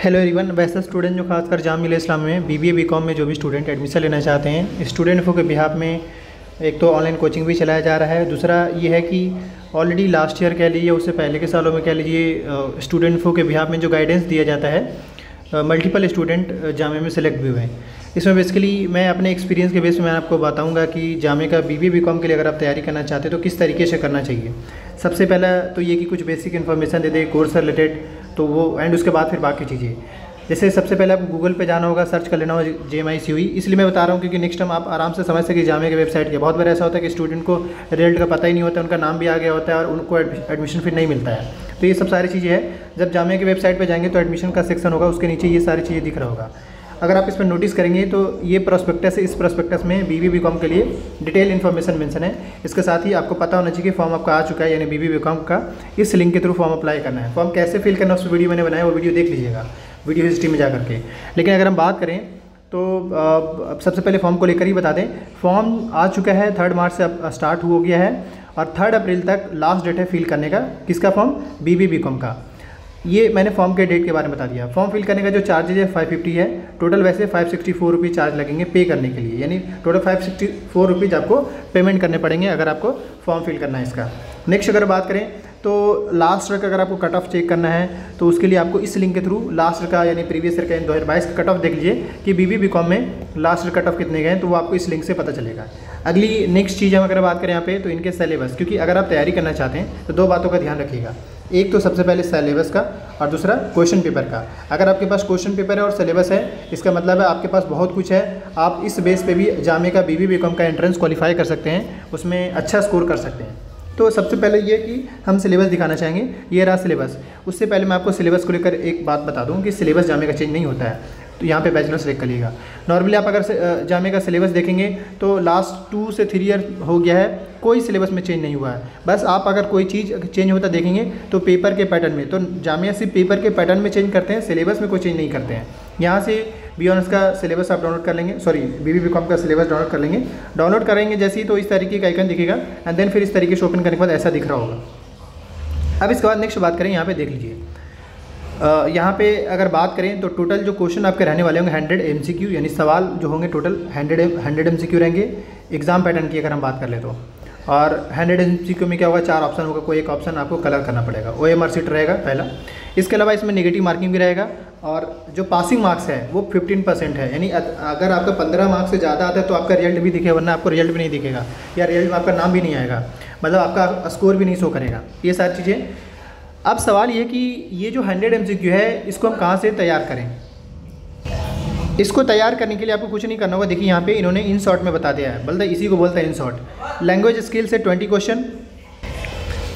Hello everyone. वैसे student जो खासकर जाम मिलिया इस्लामिया में बीबीए बीकॉम में जो भी स्टूडेंट एडमिशन लेना चाहते हैं, स्टूडेंट इन्फो के बिहाफ में एक तो ऑनलाइन कोचिंग भी चलाया जा रहा है। दूसरा ये है कि ऑलरेडी लास्ट ईयर कह लीजिए, उससे पहले के सालों में कह लीजिए, स्टूडेंट इन्फो के बिहाफ में जो गाइडेंस दिया जाता है, मल्टीपल स्टूडेंट जामे में सेलेक्ट भी हुए हैं। इसमें बेसिकली मैं अपने एक्सपीरियंस के बेस में मैं आपको बताऊंगा कि जामे का बीबीए बीकॉम के लिए अगर आप तैयारी करना चाहते हैं तो किस तरीके से करना चाहिए। सबसे पहला तो ये कि कुछ बेसिक इन्फॉर्मेशन दे दे कोर्स से रिलेटेड, तो वो एंड उसके बाद फिर बाकी चीज़ें। जैसे सबसे पहले आपको गूगल पे जाना होगा, सर्च कर लेना होगा JMICUE। इसलिए मैं बता रहा हूँ क्योंकि नेक्स्ट टाइम आप आराम से समझ सके जामे के वेबसाइट के। बहुत बार ऐसा होता है कि स्टूडेंट को रिजल्ट का पता ही नहीं होता, उनका नाम भी आ गया होता है और उनको एडमिशन फिर नहीं मिलता है। तो ये सब सारी चीज़ें हैं। जब जामे की वेबसाइट पर जाएंगे तो एडमिशन का सेक्शन होगा, उसके नीचे ये सारी चीज़ें दिख रहा होगा। अगर आप इस पर नोटिस करेंगे तो ये प्रोस्पेक्टस है। इस प्रोस्पेक्टस में बीबीए बीकॉम के लिए डिटेल इन्फॉर्मेशन मेंशन है। इसके साथ ही आपको पता होना चाहिए कि फॉर्म आपका आ चुका है, यानी बीबीए बीकॉम का इस लिंक के थ्रू फॉर्म अप्लाई करना है। फॉर्म कैसे फिल करना है उस वीडियो मैंने बनाया, वो वीडियो देख लीजिएगा वीडियो हिस्ट्री में जा करके। लेकिन अगर हम बात करें तो सबसे पहले फॉर्म को लेकर ही बता दें। फॉर्म आ चुका है, 3 मार्च से अब स्टार्ट हो गया है और 3 अप्रैल तक लास्ट डेट है फिल करने का। किसका फॉर्म? बीबीए बीकॉम का। ये मैंने फॉर्म के डेट के बारे में बता दिया। फॉर्म फिल करने का जो चार्जेज है 550 है। टोटल वैसे 564 रुपीज़ चार्ज लगेंगे पे करने के लिए, यानी टोटल 564 रुपीज़ आपको पेमेंट करने पड़ेंगे अगर आपको फॉर्म फिल करना है इसका। नेक्स्ट अगर बात करें तो लास्ट ईयर का अगर आपको कट ऑफ चेक करना है तो उसके लिए आपको इस लिंक के थ्रू लास्ट ईयर का यानी प्रीवियस ईयर का 2022 का कट ऑफ देख लीजिए कि बीबीए बीकॉम में लास्ट ईयर कट ऑफ कितने गए, तो वो आपको इस लिंक से पता चलेगा। अगली नेक्स्ट चीज़ हम अगर बात करें यहाँ पे तो इनके सिलेबस, क्योंकि अगर आप तैयारी करना चाहते हैं तो 2 बातों का ध्यान रखिएगा। एक तो सबसे पहले सिलेबस का और दूसरा क्वेश्चन पेपर का। अगर आपके पास क्वेश्चन पेपर है और सिलेबस है, इसका मतलब है आपके पास बहुत कुछ है। आप इस बेस पे भी जामे का बीबीए बीकॉम का एंट्रेंस क्वालिफाई कर सकते हैं, उसमें अच्छा स्कोर कर सकते हैं। तो सबसे पहले ये कि हम सिलेबस दिखाना चाहेंगे। ये रहा सिलेबस। उससे पहले मैं आपको सिलेबस को लेकर एक बात बता दूं कि सिलेबस जामे का चेंज नहीं होता है। तो यहाँ पे बैचलर सेलेक्ट करिएगा। नॉर्मली आप अगर जामे का सिलेबस देखेंगे तो लास्ट 2 से 3 ईयर हो गया है, कोई सिलेबस में चेंज नहीं हुआ है। बस आप अगर कोई चीज़ चेंज होता देखेंगे तो पेपर के पैटर्न में। तो जामिया सिर्फ पेपर के पैटर्न में चेंज करते हैं, सिलेबस में कोई चेंज नहीं करते हैं। यहाँ से बी ऑनर्स का सिलेबस आप डाउनलोड कर लेंगे, सॉरी बीबीए बीकॉम का सिलेबस डाउनलोड कर लेंगे। डाउनलोड करेंगे जैसे ही तो इस तरीके का आइकन दिखेगा एंड देन फिर इस तरीके से ओपन करने के बाद ऐसा दिख रहा होगा। अब इसके बाद नेक्स्ट बात करें, यहाँ पे देख लीजिए। यहाँ पे अगर बात करें तो टोटल जो क्वेश्चन आपके रहने वाले होंगे 100 MCQ, यानी सवाल जो होंगे टोटल 100 MCQ रहेंगे एग्जाम पैटर्न की अगर हम बात कर ले तो। और 100 MCQ में क्या होगा, 4 ऑप्शन होगा, कोई एक ऑप्शन आपको कलर करना पड़ेगा। OMR सीट रहेगा पहला। इसके अलावा इसमें नेगेटिव मार्किंग भी रहेगा और जो पासिंग मार्क्स है वो 15% है, यानी अगर आपका 15 मार्क्स से ज़्यादा आता है तो आपका रिजल्ट भी दिखेगा, वरना आपको रिजल्ट भी नहीं दिखेगा या रिजल्ट में आपका नाम भी नहीं आएगा, मतलब आपका स्कोर भी नहीं शो करेगा। ये सारी चीज़ें। अब सवाल ये कि ये जो 100 MCQ है इसको हम कहाँ से तैयार करें। इसको तैयार करने के लिए आपको कुछ नहीं करना होगा। देखिए यहाँ पे इन्होंने इन शॉर्ट में बता दिया है, बोलता है इसी को बोलता है इन शॉर्ट। लैंग्वेज स्किल से 20 क्वेश्चन,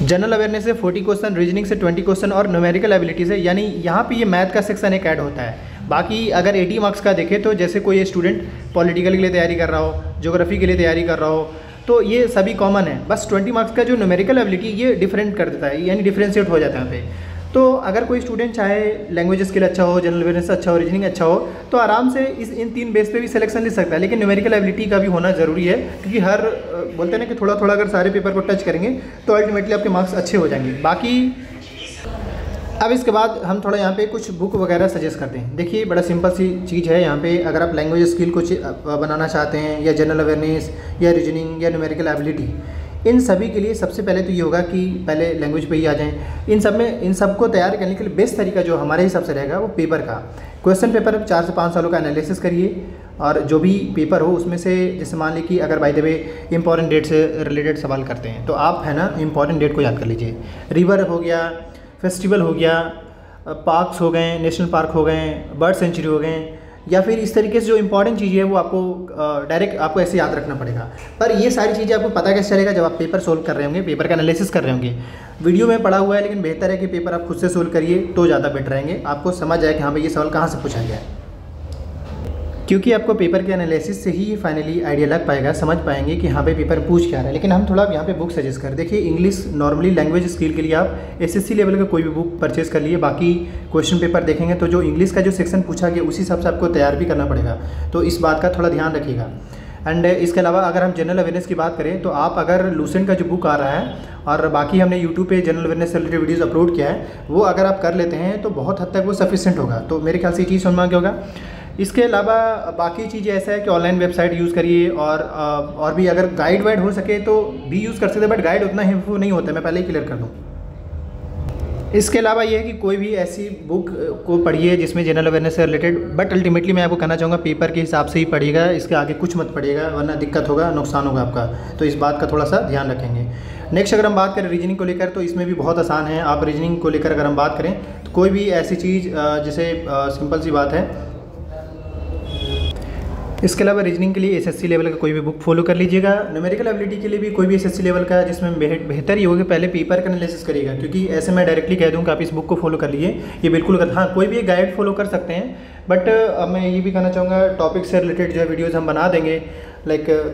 जनरल अवेयरनेस से 40 क्वेश्चन, रीजनिंग से 20 क्वेश्चन और न्यूमेरिकल एबिलिटी से, यानी यहाँ पे ये मैथ का सेक्शन एक ऐड होता है। बाकी अगर 80 मार्क्स का देखें तो जैसे कोई स्टूडेंट पॉलिटिकल के लिए तैयारी कर रहा हो, ज्योग्राफी के लिए तैयारी कर रहा हो, तो ये सभी कॉमन है। बस 20 मार्क्स का जो न्यूमेरिकल एबिलिटी ये डिफरेंट कर देता है, यानी डिफरेंशिएट हो जाता है यहाँ पे। तो अगर कोई स्टूडेंट चाहे लैंग्वेज स्किल अच्छा हो, जनरल अवेयरनेस अच्छा हो, रीजनिंग अच्छा हो, तो आराम से इन 3 बेस पे भी सिलेक्शन ले सकता है। लेकिन न्यूमेरिकल एबिलिटी का भी होना ज़रूरी है, क्योंकि हर बोलते हैं ना कि थोड़ा थोड़ा अगर सारे पेपर को टच करेंगे तो अल्टीमेटली आपके मार्क्स अच्छे हो जाएंगे। बाकी अब इसके बाद हम थोड़ा यहाँ पे कुछ बुक वगैरह सजेस्ट करते हैं। देखिए बड़ा सिंपल सी चीज़ है यहाँ पे। अगर आप लैंग्वेज स्किल कुछ बनाना चाहते हैं या जनरल अवेयरनेस या रीजनिंग या न्यूमेरिकल एबिलिटी, इन सभी के लिए सबसे पहले तो ये होगा कि पहले लैंग्वेज पे ही आ जाएं। इन सबको तैयार करने के लिए बेस्ट तरीका जो हमारे हिसाब से रहेगा वो पेपर का। क्वेश्चन पेपर 4 से 5 सालों का एनालिसिस करिए और जो भी पेपर हो उसमें से, जैसे मान लीजिए कि अगर by the way important date से रिलेटेड सवाल करते हैं तो आप है ना इंपॉर्टेंट डेट को याद कर लीजिए। रिवर हो गया, फेस्टिवल हो गया, पार्क्स हो गए, नेशनल पार्क हो गए, बर्ड सेंचुरी हो गए, या फिर इस तरीके से जो इंपॉर्टेंट चीज़ें है वो आपको डायरेक्ट आपको ऐसे याद रखना पड़ेगा। पर ये सारी चीज़ें आपको पता कैसे चलेगा, जब आप पेपर सोल्व कर रहे होंगे, पेपर का एनालिसिस कर रहे होंगे। वीडियो में पढ़ा हुआ है, लेकिन बेहतर है कि पेपर आप खुद से सोल्व करिए तो ज़्यादा बेटर रहेंगे। आपको समझ आए कि हाँ भाई ये सवाल कहाँ से पूछा गया है, क्योंकि आपको पेपर के एनालिसिस से ही फाइनली आइडिया लग पाएगा, समझ पाएंगे कि हाँ भाई पेपर पूछ क्या रहा है। लेकिन हम थोड़ा यहाँ पे बुक सजेस्ट कर, देखिए इंग्लिश नॉर्मली लैंग्वेज स्किल के लिए आप SSC लेवल का कोई भी बुक परचेज कर लिए। बाकी क्वेश्चन पेपर देखेंगे तो जो इंग्लिश का जो सेक्शन पूछा गया उसी हिसाब से आपको तैयार भी करना पड़ेगा, तो इस बात का थोड़ा ध्यान रखिएगा। एंड इसके अलावा अगर हम जनरल अवेयरनेस की बात करें तो आप अगर लूसेंट का जो बुक आ रहा है और बाकी हमने यूट्यूब पे जनरल अवेयरनेस से रिलेटेड वीडियोज़ अपलोड किया है, वो अगर आप कर लेते हैं तो बहुत हद तक वो सफिशिएंट होगा। तो मेरे ख्याल से ये चीज़ समझ में आ गया होगा। इसके अलावा बाकी चीज़ें ऐसा है कि ऑनलाइन वेबसाइट यूज़ करिए और भी अगर गाइड वाइड हो सके तो भी यूज़ कर सकते हैं, बट गाइड उतना हेल्पफुल नहीं होता है, मैं पहले ही क्लियर कर दूँ। इसके अलावा ये है कि कोई भी ऐसी बुक को पढ़िए जिसमें जनरल अवेयरनेस से रिलेटेड, बट अल्टीमेटली मैं आपको कहना चाहूँगा पेपर के हिसाब से ही पढ़िएगा, इसके आगे कुछ मत पढ़िएगा वरना दिक्कत होगा, नुकसान होगा आपका। तो इस बात का थोड़ा सा ध्यान रखेंगे। नेक्स्ट अगर हम बात करें रीजनिंग को लेकर तो इसमें भी बहुत आसान है। आप रीजनिंग को लेकर अगर हम बात करें तो कोई भी ऐसी चीज़ जैसे सिंपल सी बात है, इसके अलावा रीजनिंग के लिए एसएससी लेवल का कोई भी बुक फॉलो कर लीजिएगा। न्यूमेरिकल एबिलिटी के लिए भी कोई भी एसएससी लेवल का जिसमें बेहतर ये होगा पहले पेपर का एनालिसिस करिएगा, क्योंकि ऐसे मैं डायरेक्टली कह दूँ कि आप इस बुक को फॉलो कर लीजिए, ये बिल्कुल हाँ कोई भी एक गाइड फॉलो कर सकते हैं, बट मैं ये भी कहना चाहूँगा टॉपिक से रिलेटेड जो है वीडियोज़ हम बना देंगे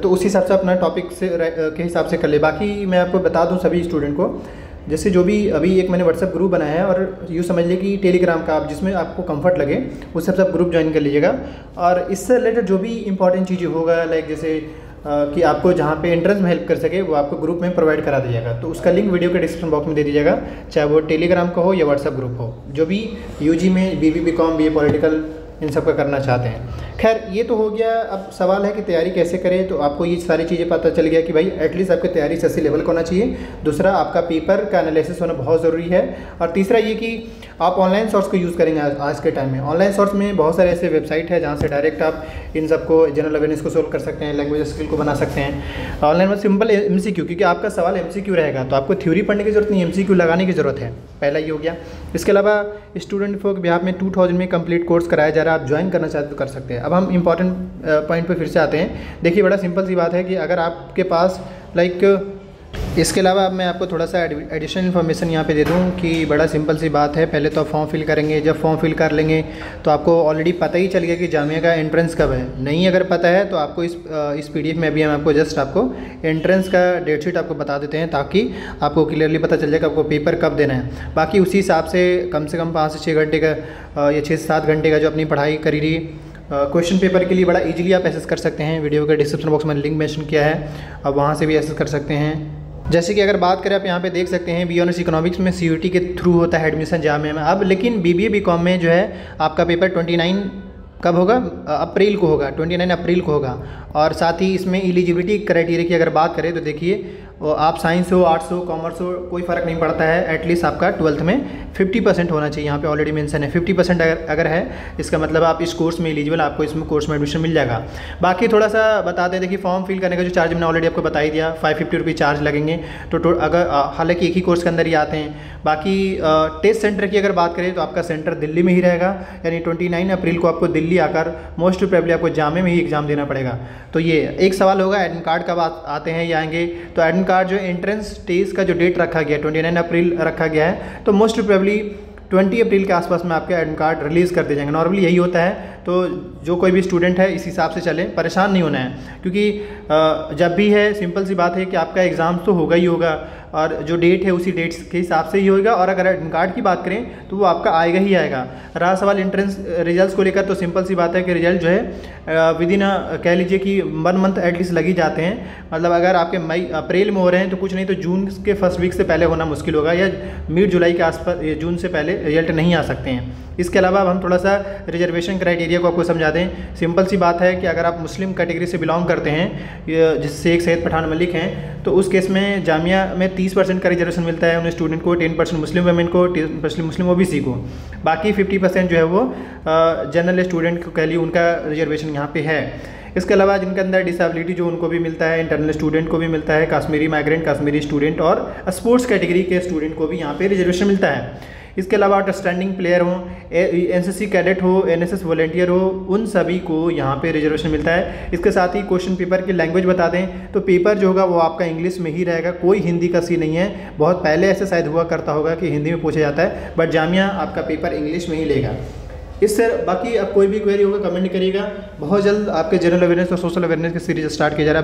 तो उस हिसाब से अपना टॉपिक से के हिसाब से कर ले। बाकी मैं आपको बता दूँ सभी स्टूडेंट को, जैसे जो भी अभी एक मैंने व्हाट्सएप ग्रुप बनाया है और यूँ समझ लीजिए कि टेलीग्राम का आप जिसमें आपको कंफर्ट लगे उस सब ग्रुप ज्वाइन कर लीजिएगा। और इससे रिलेटेड जो भी इंपॉर्टेंट चीज़ें होगा जैसे कि आपको जहाँ पे एंट्रेंस में हेल्प कर सके वो आपको ग्रुप में प्रोवाइड करा दीजिएगा। तो उसका लिंक वीडियो के डिस्क्रिप्शन बॉक्स में दे दीजिएगा, चाहे वो टेलीग्राम का हो या व्हाट्सएप ग्रुप हो, जो भी यूजी में बीबी बीकॉम बीए पॉलिटिकल इन सब का करना चाहते हैं। खैर ये तो हो गया। अब सवाल है कि तैयारी कैसे करें, तो आपको ये सारी चीज़ें पता चल गया कि भाई एटलीस्ट आपकी तैयारी एसएससी लेवल का होना चाहिए। दूसरा, आपका पेपर का एनालिसिस होना बहुत ज़रूरी है। और तीसरा ये कि आप ऑनलाइन सोर्स को यूज़ करेंगे। आज के टाइम में ऑनलाइन सोर्स में बहुत सारे ऐसे वेबसाइट है जहाँ से डायरेक्ट आप इन सबको जनरल अवेयरनेस को सोल्व कर सकते हैं, लैंग्वेज स्किल को बना सकते हैं। ऑनलाइन में सिंपल एमसीक्यू, क्योंकि आपका सवाल एमसीक्यू रहेगा तो आपको थ्योरी पढ़ने की जरूरत नहीं, एमसीक्यू लगाने की ज़रूरत है। पहला ये हो गया। इसके अलावा स्टूडेंट फॉर बिहाफ में 2000 में कंप्लीट कोर्स कराया जा रहा है, आप ज्वाइन करना चाहते तो कर सकते हैं। अब हम इंपॉर्टेंट पॉइंट पे फिर से आते हैं। देखिए बड़ा सिंपल सी बात है कि अगर आपके पास इसके अलावा अब मैं आपको थोड़ा सा एडिशनल इन्फॉर्मेशन यहाँ पे दे दूँ कि बड़ा सिंपल सी बात है। पहले तो आप फॉर्म फिल करेंगे, जब फॉर्म फिल कर लेंगे तो आपको ऑलरेडी पता ही चल गया कि जामिया का एंट्रेंस कब है। नहीं अगर पता है तो आपको इस पीडीएफ में भी हम आपको जस्ट आपको एंट्रेंस का डेट शीट आपको बता देते हैं, ताकि आपको क्लियरली पता चल जाए कि आपको पेपर कब देना है। बाकी उसी हिसाब से कम 5 से 6 घंटे का या 6 से 7 घंटे का जो अपनी पढ़ाई करी रही क्वेश्चन पेपर के लिए बड़ा इजीली आप एक्सेस कर सकते हैं। वीडियो के डिस्क्रिप्शन बॉक्स में लिंक मेंशन किया है, आप वहाँ से भी एक्सेस कर सकते हैं। जैसे कि अगर बात करें आप यहाँ पे देख सकते हैं बी ऑनर्स इकोनॉमिक्स में सीयूटी के थ्रू होता है एडमिशन जामिया में। अब लेकिन बीबीए बीकॉम में जो है आपका पेपर 29 कब होगा, अप्रैल को होगा, 29 अप्रैल को होगा। और साथ ही इसमें एलिजिबिलिटी क्राइटेरिया की अगर बात करें तो देखिए आप साइंस हो, आर्ट्स हो, कॉमर्स हो, कोई फ़र्क नहीं पड़ता है। एटलीस्ट आपका 12th में 50% होना चाहिए। यहाँ पे ऑलरेडी मेंशन है 50% अगर है, इसका मतलब आप इस कोर्स में एलिजिबल, आपको इसमें कोर्स में एडमिशन मिल जाएगा। बाकी थोड़ा सा बता दें, देखिए फॉर्म फिल करने का जो चार्ज मैंने ऑलरेडी आपको बता ही दिया, 550 रुपये चार्ज लगेंगे। तो अगर हालांकि एक ही कोर्स के अंदर ही आते हैं। बाकी टेस्ट सेंटर की अगर बात करें तो आपका सेंटर दिल्ली में ही रहेगा, यानी 29 अप्रैल को आपको दिल्ली आकर मोस्ट प्रोबेबली आपको जामे में ही एग्ज़ाम देना पड़ेगा। तो ये एक सवाल होगा एडमिट कार्ड कब आते हैं या आएंगे। तो एडमिट कार्ड जो एंट्रेंस टेस्ट का जो डेट रखा गया 29 अप्रैल रखा गया है, तो मोस्ट प्रोबेबली 20 अप्रैल के आसपास में आपके एडमिट कार्ड रिलीज़ कर दिए जाएंगे। नॉर्मली यही होता है। तो जो कोई भी स्टूडेंट है इस हिसाब से चले, परेशान नहीं होना है, क्योंकि जब भी है सिंपल सी बात है कि आपका एग्ज़ाम तो होगा ही होगा और जो डेट है उसी डेट के हिसाब से ही होगा। और अगर एडमिट कार्ड की बात करें तो वो आपका आएगा ही आएगा। रहा सवाल एंट्रेंस रिजल्ट्स को लेकर, तो सिंपल सी बात है कि रिजल्ट जो है विद इन कह लीजिए कि 1 मंथ एटलीस्ट लग ही जाते हैं। मतलब अगर आपके मई अप्रैल में हो रहे हैं तो कुछ नहीं तो जून के फर्स्ट वीक से पहले होना मुश्किल होगा, या मिड जुलाई के आसपास, जून से पहले रिजल्ट नहीं आ सकते हैं। इसके अलावा अब हम थोड़ा सा रिजर्वेशन क्राइटेरिया को आपको समझा दें। सिंपल सी बात है कि अगर आप मुस्लिम कैटेगरी से बिलोंग करते हैं, जिससे एक सैयद पठान मलिक हैं, तो उस केस में जामिया में 30% का रिजर्वेशन मिलता है उन स्टूडेंट को, 10% मुस्लिम वुमेन को, 10% मुस्लिम ओबीसी को। बाकी 50% जो है वो जनरल स्टूडेंट को कह लिए उनका रिजर्वेशन यहाँ पे है। इसके अलावा जिनके अंदर डिसेबिलिटी जो उनको भी मिलता है, इंटरनल स्टूडेंट को भी मिलता है, कश्मीरी माइग्रेंट, कश्मीरी स्टूडेंट और स्पोर्ट्स कैटेगरी के स्टूडेंट को भी यहाँ पे रिजर्वेशन मिलता है। इसके अलावा आउटस्टैंडिंग प्लेयर हो, एनसीसी कैडेट हो, एनएसएस वॉलंटियर हो, उन सभी को यहाँ पे रिजर्वेशन मिलता है। इसके साथ ही क्वेश्चन पेपर की लैंग्वेज बता दें तो पेपर जो होगा वो आपका इंग्लिश में ही रहेगा, कोई हिंदी का सी नहीं है। बहुत पहले ऐसे शायद हुआ करता होगा कि हिंदी में पूछा जाता है, बट जामिया आपका पेपर इंग्लिश में ही लेगा। इससे बाकी अब कोई भी क्वेरी होगा कमेंट करिएगा। बहुत जल्द आपके जनरल अवेयरनेस और सोशल अवेयरनेस की सीरीज स्टार्ट किया जा रहा है।